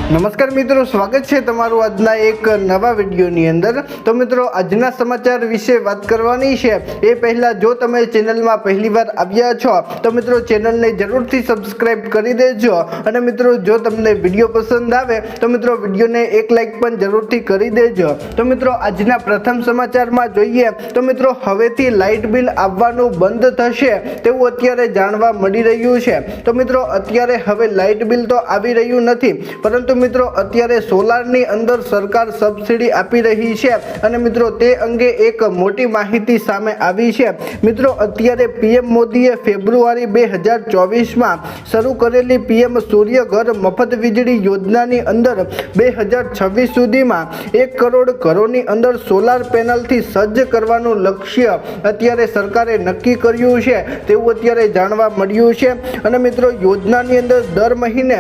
નમસ્કાર મિત્રો, સ્વાગત છે તમારું આજના એક નવા વિડીયોની અંદર। તો મિત્રો, આજના સમાચાર વિશે વાત કરવાની છે એ પહેલા જો તમે ચેનલમાં પહેલીવાર આવ્યા છો તો મિત્રો ચેનલને જરૂરથી સબસ્ક્રાઇબ કરી દેજો। અને મિત્રો, જો તમને વિડીયો પસંદ આવે તો મિત્રો વિડીયોને એક લાઈક પણ જરૂરથી કરી દેજો। તો મિત્રો, આજના પ્રથમ સમાચારમાં જોઈએ તો મિત્રો હવેથી લાઇટ બિલ આવવાનું બંધ થશે તેવું અત્યારે જાણવા મળી રહ્યું છે। તો મિત્રો, અત્યારે હવે લાઇટ બિલ તો આવી રહ્યું નથી, પરંતુ મિત્રો અત્યારે સોલારની અંદર સરકાર સબસિડી આપી રહી છે અને મિત્રો તે અંગે એક મોટી માહિતી સામે આવી છે। મિત્રો, અત્યારે પીએમ મોદીએ ફેબ્રુઆરી 2024માં શરૂ કરેલી પીએમ સૂર્ય ઘર મફત વીજળી યોજનાની અંદર 2026 સુધીમાં 1 કરોડ ઘરોની અંદર સોલાર પેનલથી સજ્જ કરવાનું લક્ષ્ય અત્યારે સરકારે નક્કી કર્યું છે તેવું અત્યારે જાણવા મળ્યું છે। અને મિત્રો, યોજનાની અંદર દર મહિને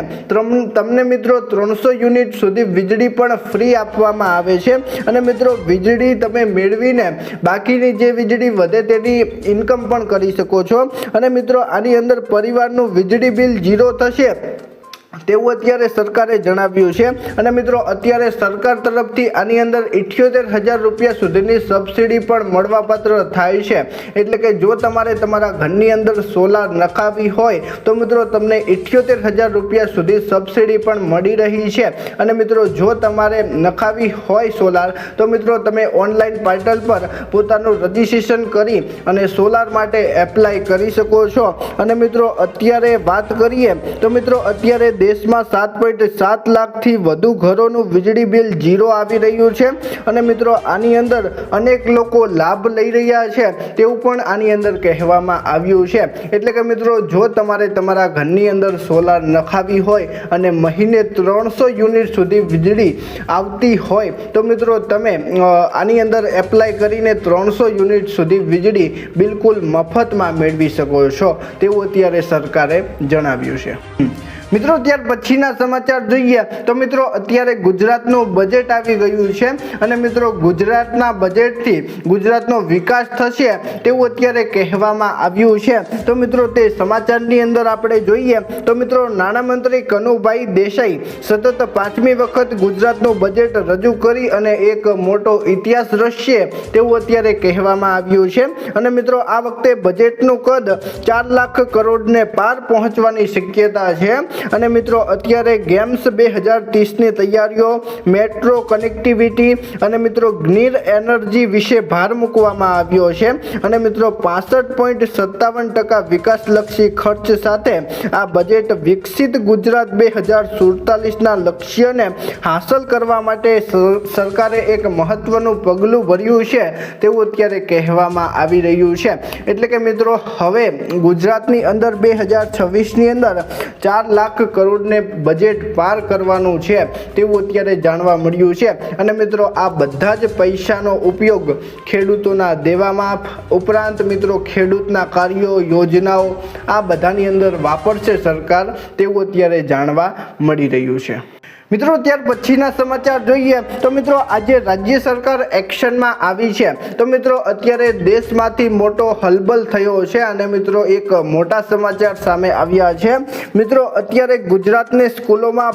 તમને મિત્રો 300 યુનિટ સુધી વીજળી પણ ફ્રી આપવામાં આવે છે અને મિત્રો વીજળી તમે મેળવીને બાકીની જે વીજળી વધે તેની ઇન્કમ પણ કરી શકો છો। અને મિત્રો, આની અંદર પરિવારનું વીજળી બિલ 0 થશે તેવું અત્યારે સરકારે જણાવ્યું છે। અને મિત્રો, અત્યારે સરકાર તરફથી આની અંદર 78,000 રૂપિયા સુધીની સબસિડી પણ મળવાપાત્ર થાય છે। એટલે કે જો તમારે તમારા ઘરની અંદર સોલાર નખાવી હોય તો મિત્રો તમને 78,000 રૂપિયા સુધી સબસિડી પણ મળી રહી છે। અને મિત્રો, જો તમારે નખાવી હોય સોલાર તો મિત્રો તમે ઓનલાઈન પોર્ટલ પર પોતાનું રજીસ્ટ્રેશન કરી અને સોલાર માટે એપ્લાય કરી શકો છો। અને મિત્રો, અત્યારે વાત કરીએ તો મિત્રો અત્યારે દેશમાં 7.7 લાખથી વધુ ઘરોનું વીજળી બિલ 0 આવી રહ્યું છે। અને મિત્રો, આની અંદર અનેક લોકો લાભ લઈ રહ્યા છે તેવું પણ આની અંદર કહેવામાં આવ્યું છે। એટલે કે મિત્રો, જો તમારે તમારા ઘરની અંદર સોલાર નખાવી હોય અને મહિને 300 યુનિટ સુધી વીજળી આવતી હોય તો મિત્રો તમે આની અંદર એપ્લાય કરીને 300 યુનિટ સુધી વીજળી બિલકુલ મફતમાં મેળવી શકો છો તેવું અત્યારે સરકારે જણાવ્યું છે। મિત્રો, ત્યાર પછીના સમાચાર જોઈએ તો મિત્રો અત્યારે ગુજરાતનું બજેટ આવી ગયું છે અને મિત્રો ગુજરાતના બજેટથી ગુજરાતનો વિકાસ થશે તેવું અત્યારે કહેવામાં આવ્યું છે। તો મિત્રો તે સમાચારની અંદર આપણે જોઈએ તો મિત્રો નાણામંત્રી કનુભાઈ દેસાઈ સતત 5મી વખત ગુજરાતનું બજેટ રજૂ કરી અને એક મોટો ઇતિહાસ રચશે તેવું અત્યારે કહેવામાં આવ્યું છે। અને મિત્રો, આ વખતે બજેટનું કદ 4 લાખ કરોડને પાર પહોંચવાની શક્યતા છે। અને મિત્રો, અત્યારે ગેમ્સ 2030ની તૈયારીઓ, મેટ્રો કનેક્ટિવિટી અને મિત્રો ગ્રીન એનર્જી વિશે ભાર મૂકવામાં આવ્યો છે। અને મિત્રો 65.57% વિકાસલક્ષી ખર્ચ સાથે આ બજેટ વિકસિત ગુજરાત 2047ના લક્ષ્યને હાંસલ કરવા માટે સરકારે એક મહત્વનું પગલું ભર્યું છે તેવું અત્યારે કહેવામાં આવી રહ્યું છે। એટલે કે મિત્રો, હવે ગુજરાતની અંદર 2026ની અંદર 4 લાખ કરોડને બજેટ પાર કરવાનું છે તેવું અત્યારે જાણવા મળ્યું છે। અને મિત્રો, આ બધા જ પૈસાનો ઉપયોગ ખેડૂતોના દેવા માફ ઉપરાંત મિત્રો ખેડૂતના કાર્યો, યોજનાઓ આ બધાની અંદર વાપરશે સરકાર તેવું અત્યારે જાણવા મળી રહ્યું છે। મિત્રો, ત્યાર પછીના સમાચાર જોઈએ તો મિત્રો આજે રાજ્ય સરકાર એક્શનમાં આવી છે। તો મિત્રો અત્યારે દેશમાંથી મોટો હલબલ થયો છે અને મિત્રો એક મોટા સમાચાર સામે આવ્યા છે। મિત્રો, અત્યારે ગુજરાતની સ્કૂલોમાં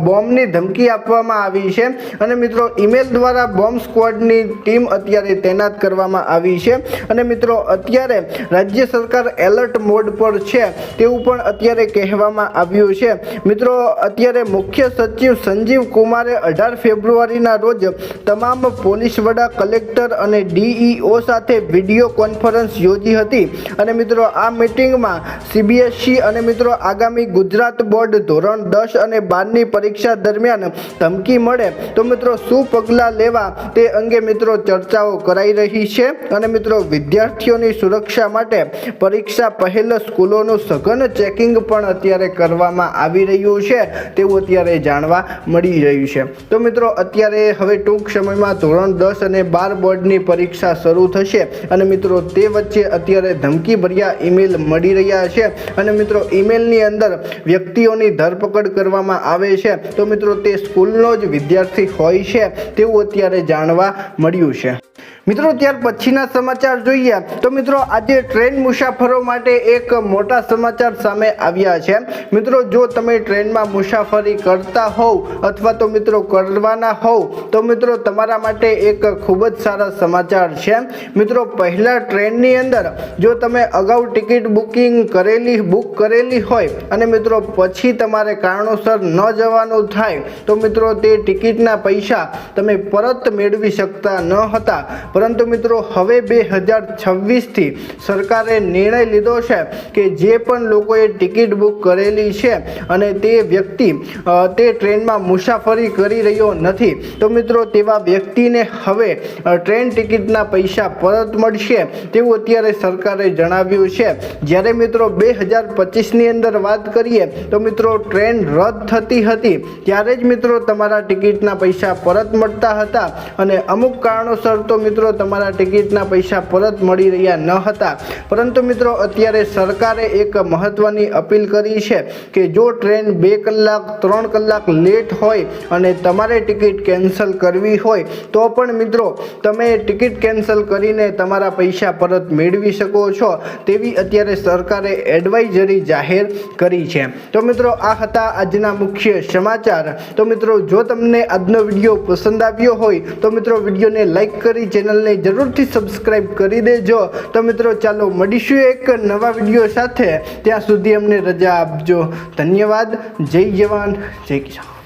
બોમ્બની ધમકી આપવામાં આવી છે અને મિત્રો ઈમેલ દ્વારા બોમ્બ સ્ક્વોડની ટીમ અત્યારે તૈનાત કરવામાં આવી છે। અને મિત્રો અત્યારે રાજ્ય સરકાર એલર્ટ મોડ પર છે તેવું પણ અત્યારે કહેવામાં આવ્યું છે। મિત્રો, અત્યારે મુખ્ય સચિવ સંજીવ કુમારે 18 ફેબ્રુઆરીના રોજ તમામ પોલીસ વડા, કલેક્ટર અને ડીઈઓ સાથે વિડીયો કોન્ફરન્સ યોજી હતી। અને મિત્રો આ મીટિંગમાં સીબીએસઈ અને મિત્રો આગામી ગુજરાત બોર્ડ ધોરણ 10 અને 12ની પરીક્ષા દરમિયાન ધમકી મળે તો મિત્રો શું પગલાં લેવા તે અંગે મિત્રો ચર્ચાઓ કરાઈ રહી છે। અને મિત્રો વિદ્યાર્થીઓની સુરક્ષા માટે પરીક્ષા પહેલા સ્કૂલોનું સઘન ચેકિંગ પણ અત્યારે કરવામાં આવી રહ્યું છે તેવું અત્યારે જાણવા મળી રહ્યું છે। તો મિત્રો અત્યારે હવે ટૂંક સમયમાં ધોરણ 10 અને 12 બોર્ડની પરીક્ષા શરૂ થશે અને મિત્રો તે વચ્ચે અત્યારે ધમકી ભર્યા ઈમેલ મળી રહ્યા છે અને મિત્રો ઈમેલની અંદર વ્યક્તિઓની ધરપકડ કરવામાં આવે છે તો મિત્રો તે સ્કૂલનો જ વિદ્યાર્થી હોય છે તેવું અત્યારે જાણવા મળ્યું છે। મિત્રો ત્યાર પછીના સમાચાર જોઈએ તો મિત્રો આજે ટ્રેન મુસાફરો માટે એક મોટા સમાચાર સામે આવ્યા છે। મિત્રો જો તમે ટ્રેનમાં મુસાફરી કરતા હોવ અથવા તો મિત્રો કરવાના હોવ તો મિત્રો તમારા માટે એક ખૂબ જ સારા સમાચાર છે। મિત્રો પહેલા ટ્રેનની અંદર જો તમે અગાઉ ટિકિટ બુક કરેલી હોય અને મિત્રો પછી તમારે કારણોસર ન જવાનું થાય તો મિત્રો તે ટિકિટના પૈસા તમે પરત મેળવી શકતા ન હતા, પરંતુ મિત્રો હવે 2026થી સરકારે નિર્ણય લીધો છે કે જે પણ લોકોએ ટિકિટ બુક કરેલી છે અને તે વ્યક્તિ તે ટ્રેનમાં મુસાફરી કરી રહ્યો નથી તો મિત્રો તેવા વ્યક્તિને હવે ટ્રેન ટિકિટના પૈસા પરત મળશે તેવું અત્યારે સરકારે જણાવ્યું છે। જ્યારે મિત્રો 2025ની અંદર વાત કરીએ તો મિત્રો ટ્રેન રદ થતી હતી ત્યારે જ મિત્રો તમારા ટિકિટના પૈસા પરત મળતા હતા અને અમુક કારણોસર તો મિત્રો તમારા ટિકિટના પૈસા પરત મળી રહ્યા ન હતા, પરંતુ મિત્રો અત્યારે સરકારે એક મહત્વની અપીલ કરી છે કે જો ટ્રેન 2 કલાક 3 કલાક લેટ હોય અને તમારે ટિકિટ કેન્સલ કરવી હોય તો પણ મિત્રો તમે ટિકિટ કેન્સલ કરીને તમારા પૈસા પરત મેળવી શકો છો તેવી અત્યારે સરકારે એડવાઇઝરી જાહેર કરી છે। તો મિત્રો આ હતા આજના મુખ્ય સમાચાર। તો મિત્રો જો તમને આજનો વિડીયો પસંદ આવ્યો હોય તો મિત્રો વિડીયોને લાઈક કરી ચેનલને જરૂરથી સબસ્ક્રાઈબ કરી દેજો। તો મિત્રો ચાલો મળીશું એક નવા વિડીયો સાથે, ત્યાં સુધી અમને રજા આપજો। ધન્યવાદ। જય જવાન જય કિસાન।